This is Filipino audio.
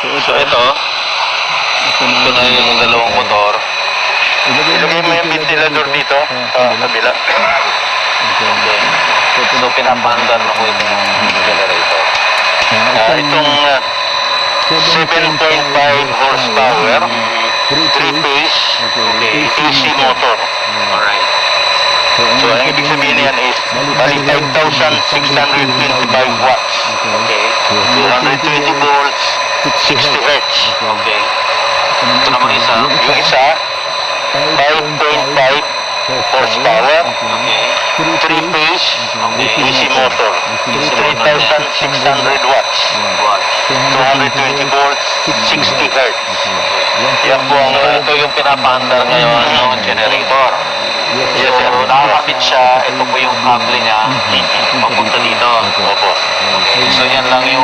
So ito na yung dalawang motor. Ilagay mo yung ventilador dito sa kabila. Okay. So pinapaandar mo ko itong generator. Itong 7.5 horsepower, 3-phase, AC motor. Alright. So ang ibig sabihin niyan is bali 5,625 watts. Okay. 220 volts, 60 hertz. Okay. Ito naman isa. Yung isa, 5.5 horsepower, okay. 3-phase, AC motor, 3,600 watts, 220 volts, 60 hertz. Yan po ito yung pinapaandar ngayon ng generator. Yes, sir. Nakakapit siya. Ito po yung cable niya papunta dito. Opo. Okay. So yan lang yung